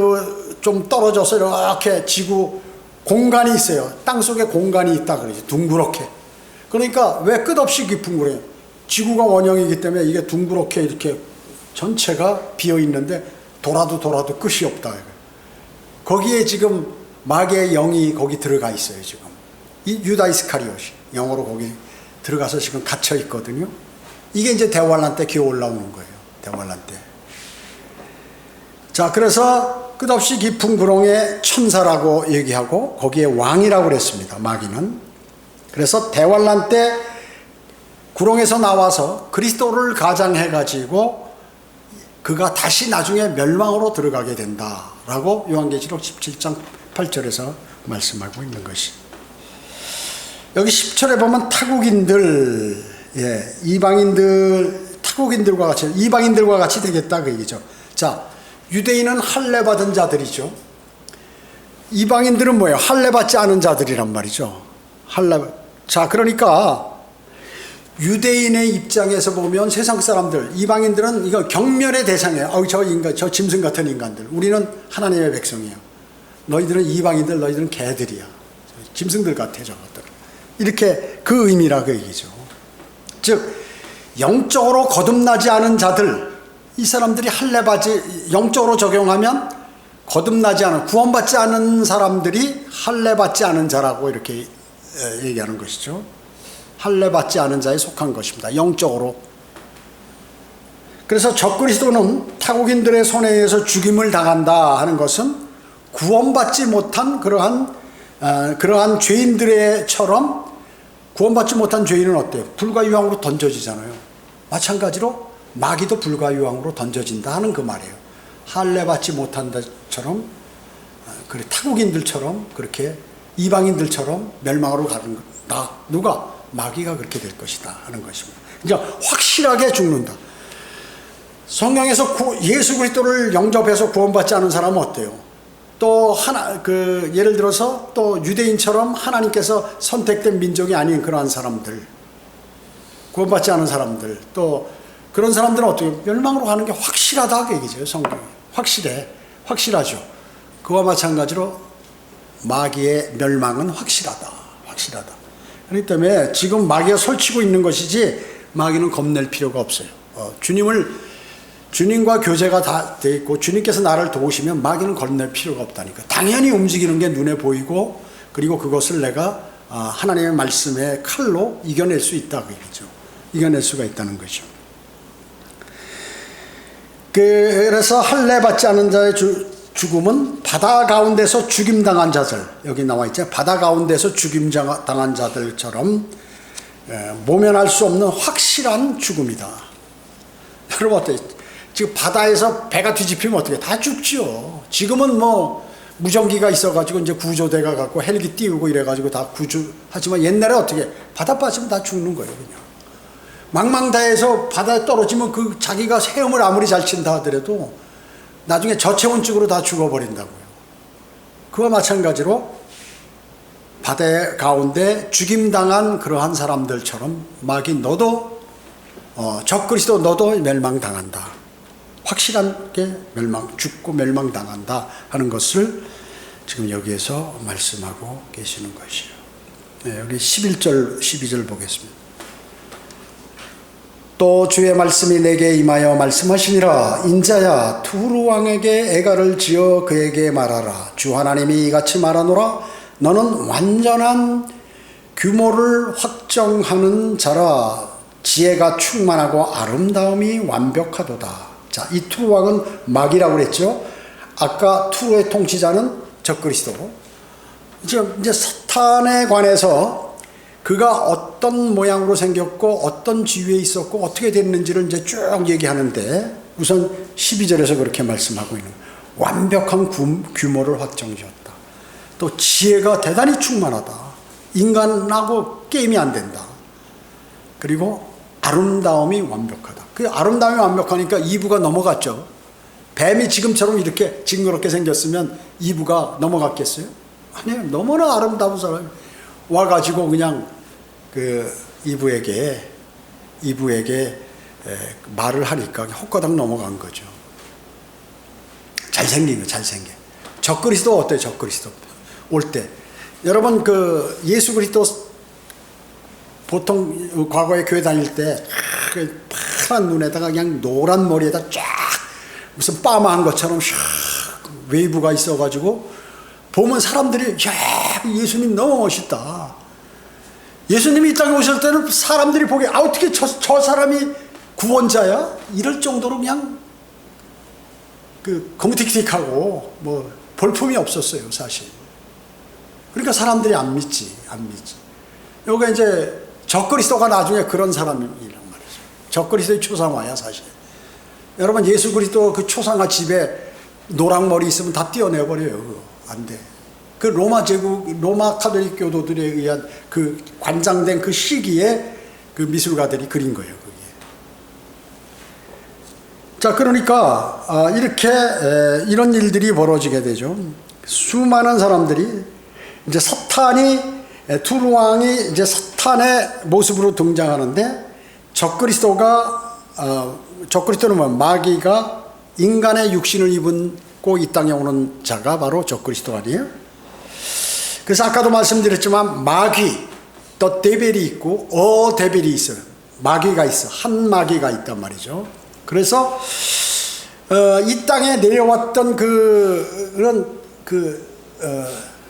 좀 떨어져서 이렇게 지구 공간이 있어요. 땅속에 공간이 있다 그러지. 둥그렇게. 그러니까 왜 끝없이 깊은 구렁이? 지구가 원형이기 때문에 이게 둥그렇게 이렇게 전체가 비어 있는데 돌아도 끝이 없다. 거기에 지금 마귀의 영이 거기 들어가 있어요. 지금 이 유다 이스카리옷이 영어로 거기 들어가서 지금 갇혀 있거든요. 이게 이제 대환란 때 기어 올라오는 거예요. 대환란 때. 자, 그래서 끝없이 깊은 구렁의 천사라고 얘기하고 거기에 왕이라고 그랬습니다. 마귀는. 그래서 대환란 때 구렁에서 나와서 그리스도를 가장해가지고 그가 다시 나중에 멸망으로 들어가게 된다라고 요한계시록 17장 8절에서 말씀하고 있는 것이. 여기 10절에 보면 타국인들, 이방인들, 이방인들과 같이 되겠다 그 얘기죠. 자, 유대인은 할례받은 자들이죠. 이방인들은 뭐예요? 할례받지 않은 자들이란 말이죠. 자, 그러니까 유대인의 입장에서 보면 세상 사람들, 이방인들은 이거 경멸의 대상이에요. 저 짐승 같은 인간들. 우리는 하나님의 백성이에요. 너희들은 이방인들, 너희들은 개들이야. 짐승들 같아, 저것들. 이렇게 그 의미라 그 얘기죠. 즉, 영적으로 거듭나지 않은 자들, 이 사람들이 영적으로 적용하면 거듭나지 않은, 구원받지 않은 사람들이 할례받지 않은 자라고 이렇게 얘기하는 것이죠. 할례받지 않은 자에 속한 것입니다. 영적으로. 그래서 적그리스도는 타국인들의 손에 의해서 죽임을 당한다 하는 것은 구원받지 못한 그러한 죄인들처럼 구원받지 못한 죄인은 어때요? 불과 유황으로 던져지잖아요. 마찬가지로 마귀도 불과 유황으로 던져진다 하는 그 말이에요. 할례받지 못한 자처럼 타국인들처럼 그렇게 이방인들처럼 멸망으로 가는 다 누가? 마귀가 그렇게 될 것이다 하는 것입니다. 이제 확실하게 죽는다. 성경에서 예수 그리스도를 영접해서 구원받지 않은 사람은 어때요? 또 예를 들어서 또 유대인처럼 하나님께서 선택된 민족이 아닌 그러한 사람들, 구원받지 않은 사람들, 또 그런 사람들은 어떻게 멸망으로 가는 게 확실하다 그 얘기죠. 성경이 확실하죠. 그와 마찬가지로 마귀의 멸망은 확실하다. 그렇기 때문에 지금 마귀가 설치고 있는 것이지 마귀는 겁낼 필요가 없어요. 주님과 교제가 다 돼 있고 주님께서 나를 도우시면 마귀는 겁낼 필요가 없다니까. 당연히 움직이는 게 눈에 보이고 그리고 그것을 내가 하나님의 말씀의 칼로 이겨낼 수 있다 그 얘기죠. 이겨낼 수가 있다는 거죠. 그래서 할례 받지 않은 자의 죽음은 바다 가운데서 죽임당한 자들, 여기 나와 있죠. 바다 가운데서 죽임당한 자들처럼 모면할 수 없는 확실한 죽음이다. 여러분 어때요? 지금 바다에서 배가 뒤집히면 어떻게 다 죽죠. 지금은 뭐 무전기가 있어가지고 이제 구조대가 갖고 헬기 띄우고 이래가지고 다 구조하지만 옛날에 어떻게 바다 빠지면 다 죽는 거예요. 그냥 망망다해서 바다에 떨어지면 그 자기가 헤엄을 아무리 잘 친다 하더라도 나중에 저체온증으로 다 죽어버린다고요. 그와 마찬가지로 바다 가운데 죽임당한 그러한 사람들처럼 마귀 너도 적그리스도 너도 멸망당한다. 확실하게 죽고 멸망당한다 하는 것을 지금 여기에서 말씀하고 계시는 것이에요. 네, 여기 11절 12절 보겠습니다. 또 주의 말씀이 내게 임하여 말씀하시니라. 인자야 투르 왕에게 애가를 지어 그에게 말하라. 주 하나님이 이같이 말하노라. 너는 완전한 규모를 확정하는 자라. 지혜가 충만하고 아름다움이 완벽하도다. 자, 이 투르 왕은 마귀라고 그랬죠. 아까 투르의 통치자는 적그리스도. 이제 사탄에 관해서 그가 어떤 모양으로 생겼고 어떤 지위에 있었고 어떻게 됐는지를 이제 쭉 얘기하는데 우선 12절에서 그렇게 말씀하고 있는 거예요. 완벽한 규모를 확정지었다. 또 지혜가 대단히 충만하다. 인간하고 게임이 안 된다. 그리고 아름다움이 완벽하다. 그 아름다움이 완벽하니까 이브가 넘어갔죠. 뱀이 지금처럼 이렇게 징그럽게 생겼으면 이브가 넘어갔겠어요? 아니요. 너무나 아름다운 사람이 와가지고 그냥 그 이브에게 말을 하니까 헛가닥 넘어간 거죠. 잘생긴 거, 잘생긴. 적그리스도 어때요? 적그리스도 올 때 여러분 그 예수 그리스도 보통 과거에 교회 다닐 때 파란 눈에다가 그냥 노란 머리에다 쫙 무슨 빠마한 것처럼 샥 웨이브가 있어가지고 보면 사람들이 야 예수님 너무 멋있다. 예수님이 이 땅에 오실 때는 사람들이 보기에 어떻게 저 사람이 구원자야? 이럴 정도로 그냥 그 거무튀튀하고 뭐 볼품이 없었어요 사실. 그러니까 사람들이 안 믿지. 여기가 이제 적그리스도가 나중에 그런 사람이란 말이죠. 적그리스도의 초상화야 사실. 여러분 예수 그리스도 그 초상화 집에 노랑머리 있으면 다 떼어내버려요. 그거 안 돼. 그 로마 카톨릭 교도들에 의한 그 관장된 그 시기에 그 미술가들이 그린 거예요. 그게. 자, 그러니까 이렇게 이런 일들이 벌어지게 되죠. 수많은 사람들이 이제 투르 왕이 이제 사탄의 모습으로 등장하는데 적그리스도는 뭐 마귀가 인간의 육신을 입고 이 땅에 오는 자가 바로 적그리스도 아니에요? 그래서 아까도 말씀드렸지만 마귀, 또 데벨이 있고 데벨이 있어요. 마귀가 있어. 한 마귀가 있단 말이죠. 그래서 이 땅에 내려왔던 그런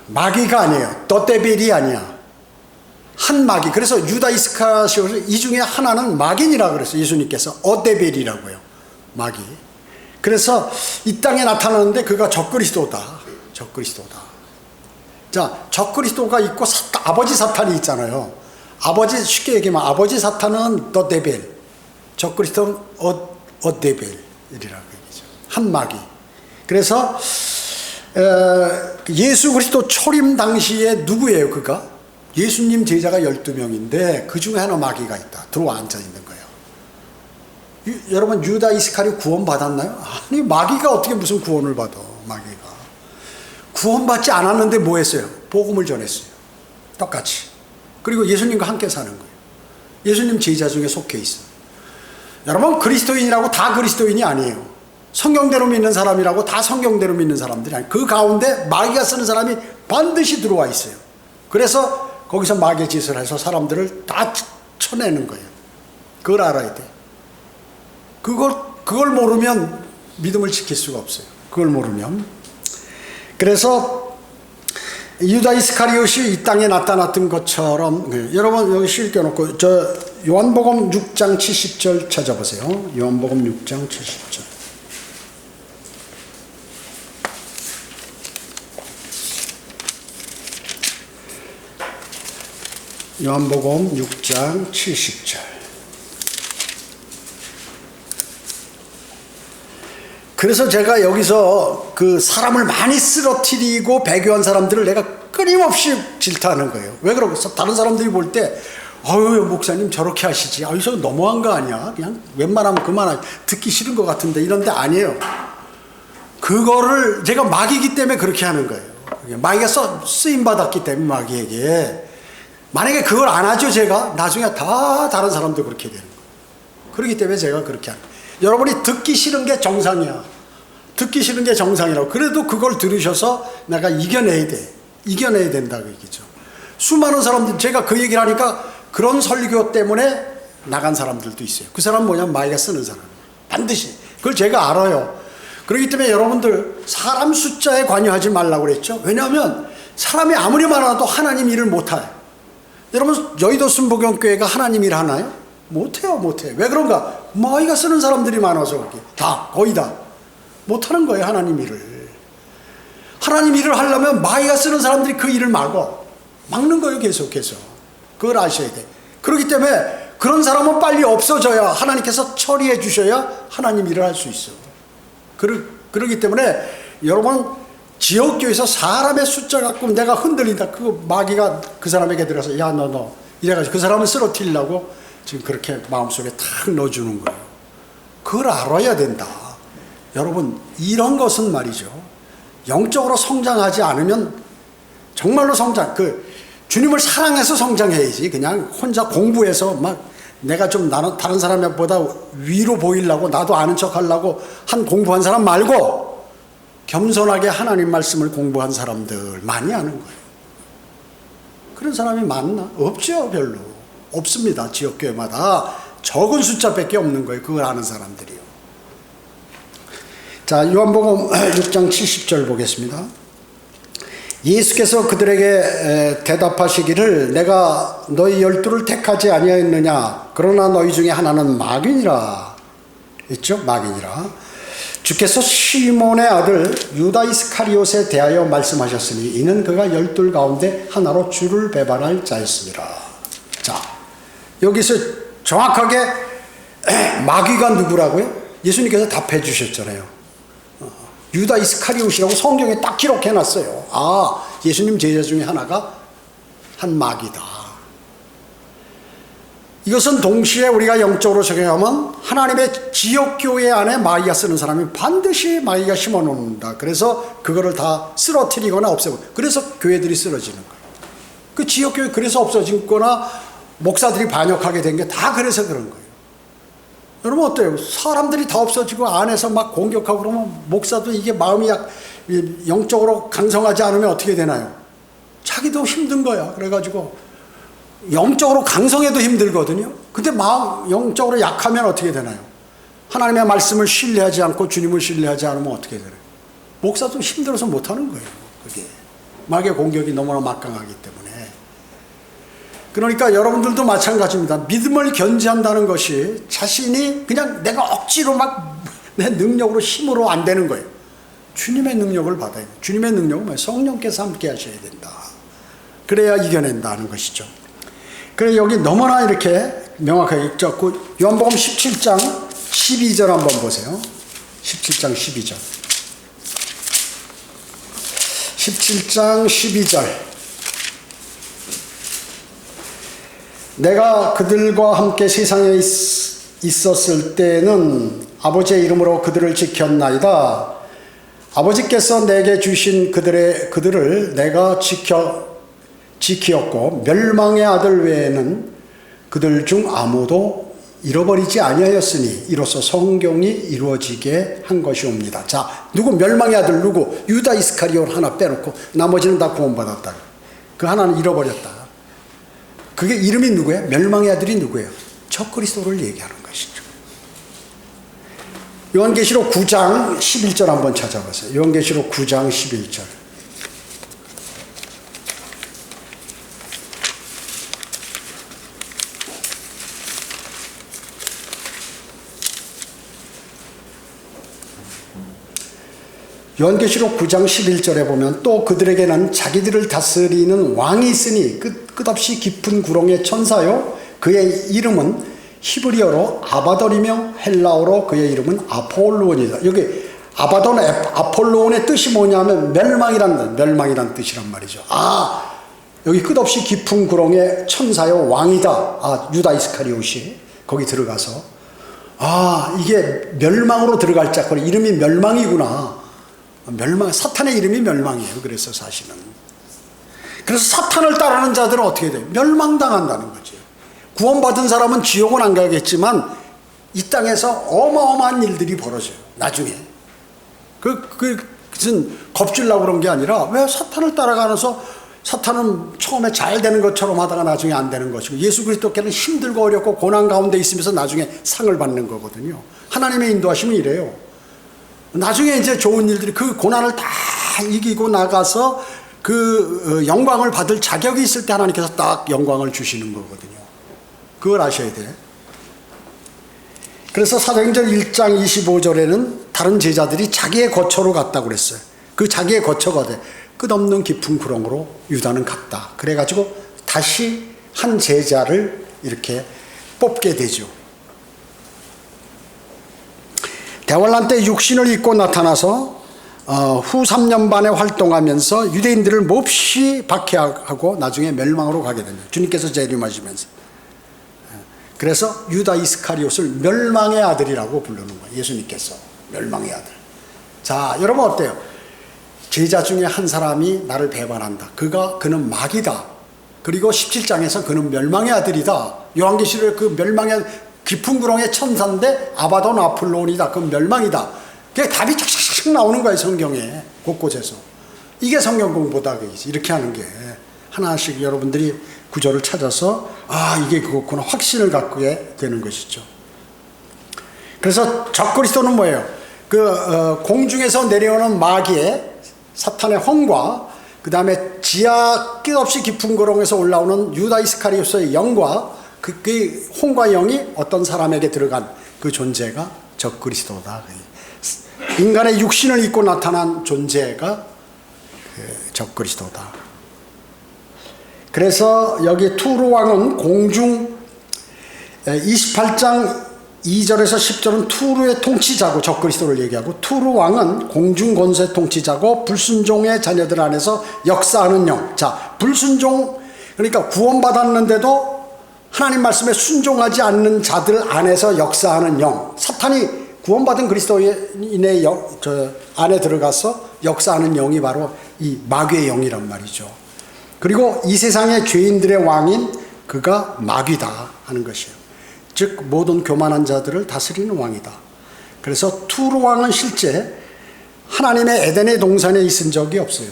마귀가 아니에요. 데벨이 아니야. 한 마귀. 그래서 유다 이스카리옷 이 중에 하나는 마귀니라 그랬어요. 예수님께서 데벨이라고요. 마귀. 그래서 이 땅에 나타나는데 그가 적그리스도다. 자, 적그리스도가 있고 아버지 사탄이 있잖아요. 쉽게 얘기하면 아버지 사탄은 데벨, 적그리스도는 데벨이라고 얘기죠. 한 마귀. 그래서 예수 그리스도 초림 당시에 누구예요? 그가? 예수님 제자가 12명인데 그 중에 하나 마귀가 있다. 들어와 앉아 있는 거예요. 여러분 유다 이스카리오 구원 받았나요? 아니 마귀가 어떻게 무슨 구원을 받아? 마귀가 구원받지 않았는데 뭐 했어요? 복음을 전했어요. 똑같이. 그리고 예수님과 함께 사는 거예요. 예수님 제자 중에 속해 있어. 여러분, 그리스도인이라고 다 그리스도인이 아니에요. 성경대로 믿는 사람이라고 다 성경대로 믿는 사람들이 아니에요. 그 가운데 마귀가 쓰는 사람이 반드시 들어와 있어요. 그래서 거기서 마귀의 짓을 해서 사람들을 다 쳐내는 거예요. 그걸 알아야 돼. 그걸 모르면 믿음을 지킬 수가 없어요. 그걸 모르면. 그래서 유다 이스카리옷이 이 땅에 나타났던 것처럼, 여러분 여기 실겨놓고 저 요한복음 6장 70절 찾아보세요. 요한복음 6장 70절. 요한복음 6장 70절. 그래서 제가 여기서 그 사람을 많이 쓰러뜨리고 배교한 사람들을 내가 끊임없이 질타하는 거예요. 왜 그러겠어? 다른 사람들이 볼 때, 아유, 목사님 저렇게 하시지. 아유, 저 너무한 거 아니야? 그냥 웬만하면 그만하지. 듣기 싫은 것 같은데. 이런데 아니에요. 그거를 제가 마귀이기 때문에 그렇게 하는 거예요. 마귀가 쓰임받았기 때문에 마귀에게. 만약에 그걸 안 하죠, 제가, 나중에 다 다른 사람도 그렇게 되는 거예요. 그렇기 때문에 제가 그렇게 하는 거예요. 여러분이 듣기 싫은 게 정상이야. 듣기 싫은 게 정상이라고. 그래도 그걸 들으셔서 내가 이겨내야 돼. 이겨내야 된다고 얘기죠. 수많은 사람들, 제가 그 얘기를 하니까 그런 설교 때문에 나간 사람들도 있어요. 그 사람은 뭐냐면 마귀가 쓰는 사람. 반드시. 그걸 제가 알아요. 그렇기 때문에 여러분들 사람 숫자에 관여하지 말라고 그랬죠. 왜냐하면 사람이 아무리 많아도 하나님 일을 못해요. 여러분, 여의도 순복음교회가 하나님 일 하나요? 못해요, 못해요. 왜 그런가? 마귀가 쓰는 사람들이 많아서 그렇게. 다, 거의 다. 못하는 거예요, 하나님 일을. 하나님 일을 하려면 마귀가 쓰는 사람들이 그 일을 막는 거예요, 계속해서. 그걸 아셔야 돼. 그렇기 때문에 그런 사람은 빨리 없어져야, 하나님께서 처리해 주셔야 하나님 일을 할 수 있어. 그렇기 때문에 여러분, 지역교회에서 사람의 숫자 갖고 내가 흔들린다. 그 마귀가 그 사람에게 들어서, 야, 너. 이래가지고 그 사람을 쓰러뜨리려고 지금 그렇게 마음속에 탁 넣어주는 거예요. 그걸 알아야 된다. 여러분, 이런 것은 말이죠. 영적으로 성장하지 않으면 정말로 주님을 사랑해서 성장해야지. 그냥 혼자 공부해서 막 내가 좀 나는 다른 사람보다 위로 보이려고 나도 아는 척 하려고 공부한 사람 말고 겸손하게 하나님 말씀을 공부한 사람들 많이 아는 거예요. 그런 사람이 많나? 없죠, 별로. 없습니다. 지역교회마다 적은 숫자밖에 없는 거예요. 그걸 아는 사람들이요. 자, 요한복음 6장 70절 보겠습니다. 예수께서 그들에게 대답하시기를 내가 너희 12를 택하지 아니하였느냐? 그러나 너희 중에 하나는 마귀니라. 있죠? 마귀니라. 주께서 시몬의 아들 유다 이스카리옷에 대하여 말씀하셨으니 이는 그가 12 가운데 하나로 주를 배반할 자였습니다. 자, 여기서 정확하게 마귀가 누구라고요? 예수님께서 답해 주셨잖아요. 유다 이스카리옷이라고 성경에 딱 기록해 놨어요. 아, 예수님 제자 중에 하나가 한 마귀다. 이것은 동시에 우리가 영적으로 적용하면 하나님의 지역교회 안에 마귀가 쓰는 사람이 반드시 마귀가 심어놓는다. 그래서 그거를 다 쓰러뜨리거나 없애고, 그래서 교회들이 쓰러지는 거예요. 그 지역교회 그래서 없어지거나 목사들이 반역하게 된 게 다 그래서 그런 거예요. 여러분 어때요? 사람들이 다 없어지고 안에서 막 공격하고 그러면 목사도 이게 마음이 영적으로 강성하지 않으면 어떻게 되나요? 자기도 힘든 거야. 그래가지고 영적으로 강성해도 힘들거든요. 근데 영적으로 약하면 어떻게 되나요? 하나님의 말씀을 신뢰하지 않고 주님을 신뢰하지 않으면 어떻게 되나요? 목사도 힘들어서 못하는 거예요. 그게 마귀의 공격이 너무나 막강하기 때문에. 그러니까 여러분들도 마찬가지입니다. 믿음을 견지한다는 것이 자신이 그냥 내가 억지로 내 능력으로 힘으로 안 되는 거예요. 주님의 능력을 받아야 돼요. 주님의 능력은 뭐예요? 성령께서 함께 하셔야 된다. 그래야 이겨낸다는 것이죠. 그래 여기 너무나 이렇게 명확하게 적고 요한복음 17장 12절 한번 보세요. 17장 12절. 17장 12절. 내가 그들과 함께 세상에 있었을 때는 아버지의 이름으로 그들을 지켰나이다. 아버지께서 내게 주신 그들을 내가 지키었고 멸망의 아들 외에는 그들 중 아무도 잃어버리지 아니하였으니 이로써 성경이 이루어지게 한 것이옵니다. 자, 누구 멸망의 아들 누구? 유다 이스카리온 하나 빼놓고 나머지는 다 구원받았다. 그 하나는 잃어버렸다. 그게 이름이 누구예요? 멸망의 아들이 누구예요? 적그리스도를 얘기하는 것이죠. 요한계시록 9장 11절 한번 찾아보세요. 요한계시록 9장 11절. 요한계시록 9장 11절에 보면 또 그들에게는 자기들을 다스리는 왕이 있으니 끝없이 깊은 구렁의 천사요 그의 이름은 히브리어로 아바돈이며 헬라어로 그의 이름은 아폴로온이다. 여기 아바돈 아폴로온의 뜻이 뭐냐면 멸망이란 뜻이란 말이죠. 아, 여기 끝없이 깊은 구렁의 천사요 왕이다. 유다 이스카리옷이 거기 들어가서 이게 멸망으로 들어갈 짝거리 이름이 멸망이구나. 사탄의 이름이 멸망이에요. 그래서 사실은. 그래서 사탄을 따르는 자들은 어떻게 돼요? 멸망당한다는 거죠. 구원받은 사람은 지옥은 안 가겠지만 이 땅에서 어마어마한 일들이 벌어져요. 나중에. 그것은 겁주려고 그런 게 아니라 왜 사탄을 따라가면서 사탄은 처음에 잘 되는 것처럼 하다가 나중에 안 되는 것이고 예수 그리스도께는 힘들고 어렵고 고난 가운데 있으면서 나중에 상을 받는 거거든요. 하나님의 인도하심은 이래요. 나중에 이제 좋은 일들이 그 고난을 다 이기고 나가서 그 영광을 받을 자격이 있을 때 하나님께서 딱 영광을 주시는 거거든요. 그걸 아셔야 돼. 그래서 사도행전 1장 25절에는 다른 제자들이 자기의 거처로 갔다고 그랬어요. 그 자기의 거처가 돼. 끝없는 깊은 구렁으로 유다는 갔다. 그래가지고 다시 한 제자를 이렇게 뽑게 되죠. 대환란 때 육신을 입고 나타나서 후 3년 반에 활동하면서 유대인들을 몹시 박해하고 나중에 멸망으로 가게 됩니다. 주님께서 재림하시면서. 그래서 유다 이스카리옷을 멸망의 아들이라고 부르는 거예요. 예수님께서 멸망의 아들. 자, 여러분 어때요? 제자 중에 한 사람이 나를 배반한다. 그는 마귀다. 그리고 17장에서 그는 멸망의 아들이다. 요한계시록 그 멸망의 깊은 구렁의 천사인데 아바돈 아폴로온이다. 그건 멸망이다. 그게 답이 착착착 나오는 거예요. 성경에 곳곳에서. 이게 성경 공부다. 이렇게 하는 게 하나씩 여러분들이 구절을 찾아서 이게 그거구나 확신을 갖게 되는 것이죠. 그래서 적그리스도는 뭐예요? 공중에서 내려오는 마귀의 사탄의 혼과 그 다음에 지하 끝없이 깊은 구렁에서 올라오는 유다 이스카리오스의 영과 그 혼과 영이 어떤 사람에게 들어간 그 존재가 적그리스도다. 인간의 육신을 입고 나타난 존재가 적그리스도다. 그래서 여기 투르 왕은 공중 28장 2절에서 10절은 투르의 통치자고 적그리스도를 얘기하고 투르 왕은 공중 권세 통치자고 불순종의 자녀들 안에서 역사하는 영. 자, 불순종 그러니까 구원받았는데도 하나님 말씀에 순종하지 않는 자들 안에서 역사하는 영. 사탄이 구원받은 그리스도인의 안에 들어가서 역사하는 영이 바로 이 마귀의 영이란 말이죠. 그리고 이 세상의 죄인들의 왕인 그가 마귀다 하는 것이에요. 즉 모든 교만한 자들을 다스리는 왕이다. 그래서 투르 왕은 실제 하나님의 에덴의 동산에 있은 적이 없어요.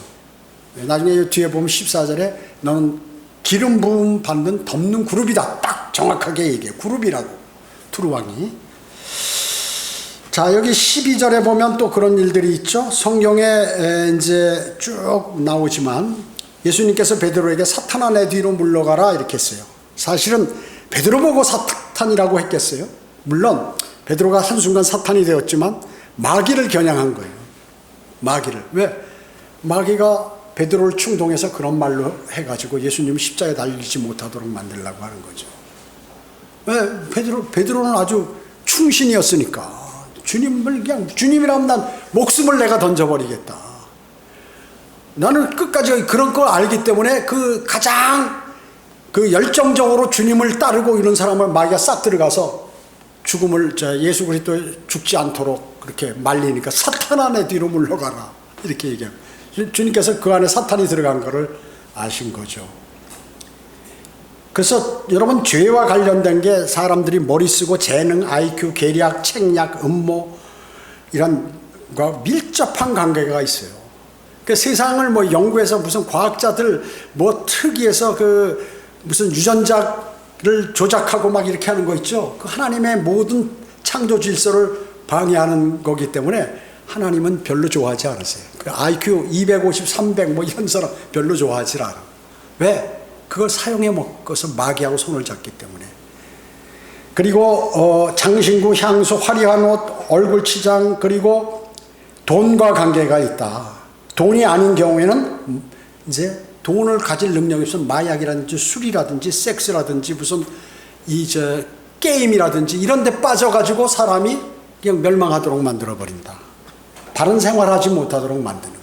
나중에 뒤에 보면 14절에 너는 기름 부음 받는 덮는 그룹이다. 딱 정확하게 얘기해요. 그룹이라고. 투르 왕이. 자, 여기 12절에 보면 또 그런 일들이 있죠. 성경에 이제 쭉 나오지만 예수님께서 베드로에게 사탄아 내 뒤로 물러가라 이렇게 했어요. 사실은 베드로 보고 사탄이라고 했겠어요? 물론 베드로가 한순간 사탄이 되었지만 마귀를 겨냥한 거예요. 마귀를. 왜? 마귀가 베드로를 충동해서 그런 말로 해가지고 예수님 십자가에 달리지 못하도록 만들려고 하는 거죠. 왜? 베드로는 아주 충신이었으니까. 주님이라면 난 목숨을 내가 던져버리겠다. 나는 끝까지 그런 걸 알기 때문에 가장 열정적으로 주님을 따르고 이런 사람을 마귀가 싹 들어가서 예수 그리스도 죽지 않도록 그렇게 말리니까 사탄아 내 뒤로 물러가라. 이렇게 얘기합니다. 주님께서 그 안에 사탄이 들어간 것을 아신 거죠. 그래서 여러분 죄와 관련된 게 사람들이 머리 쓰고 재능, IQ, 계략, 책략, 음모 이런 거 밀접한 관계가 있어요. 그 세상을 뭐 연구해서 무슨 과학자들 뭐 특이해서 그 무슨 유전자를 조작하고 막 이렇게 하는 거 있죠. 그 하나님의 모든 창조 질서를 방해하는 거기 때문에 하나님은 별로 좋아하지 않으세요. 그 IQ 250, 300 뭐 이런 사람 별로 좋아하지 않아. 왜? 그걸 사용해 먹어서 마귀하고 손을 잡기 때문에. 그리고 장신구, 향수, 화려한 옷, 얼굴 치장, 그리고 돈과 관계가 있다. 돈이 아닌 경우에는 이제 돈을 가질 능력이 없으면 마약이라든지 술이라든지 섹스라든지 무슨 게임이라든지 이런 데 빠져가지고 사람이 그냥 멸망하도록 만들어버린다. 바른 생활하지 못하도록 만드는 거예요.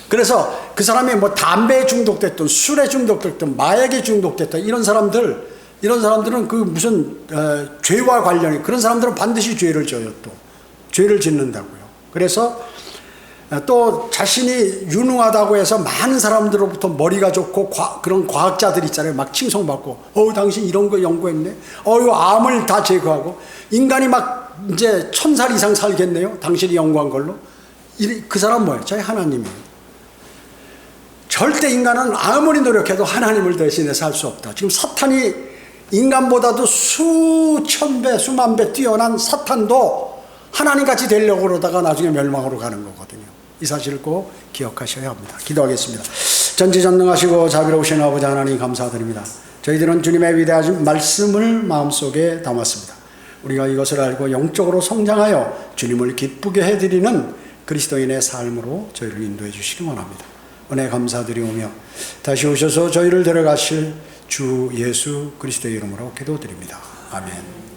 그래서 그 사람이 뭐 담배에 중독됐든 술에 중독됐든 마약에 중독됐든 이런 사람들은 그 무슨 죄와 관련이 그런 사람들은 반드시 죄를 져요. 또 죄를 짓는다고요. 그래서 또 자신이 유능하다고 해서 많은 사람들로부터 머리가 좋고 그런 과학자들 있잖아요. 막 칭송받고 당신 이런 거 연구했네. 이거 암을 다 제거하고 인간이 막 이제 1000살 이상 살겠네요. 당신이 연구한 걸로. 그 사람 뭐예요? 저희 하나님이에요. 절대 인간은 아무리 노력해도 하나님을 대신해서 할 수 없다. 지금 사탄이 인간보다도 수천 배, 수만 배 뛰어난 사탄도 하나님같이 되려고 그러다가 나중에 멸망으로 가는 거거든요. 이 사실을 꼭 기억하셔야 합니다. 기도하겠습니다. 전지전능하시고 자비로우신 아버지 하나님 감사드립니다. 저희들은 주님의 위대하신 말씀을 마음속에 담았습니다. 우리가 이것을 알고 영적으로 성장하여 주님을 기쁘게 해드리는 그리스도인의 삶으로 저희를 인도해 주시기 원합니다. 은혜 감사드리오며 다시 오셔서 저희를 데려가실 주 예수 그리스도의 이름으로 기도드립니다. 아멘.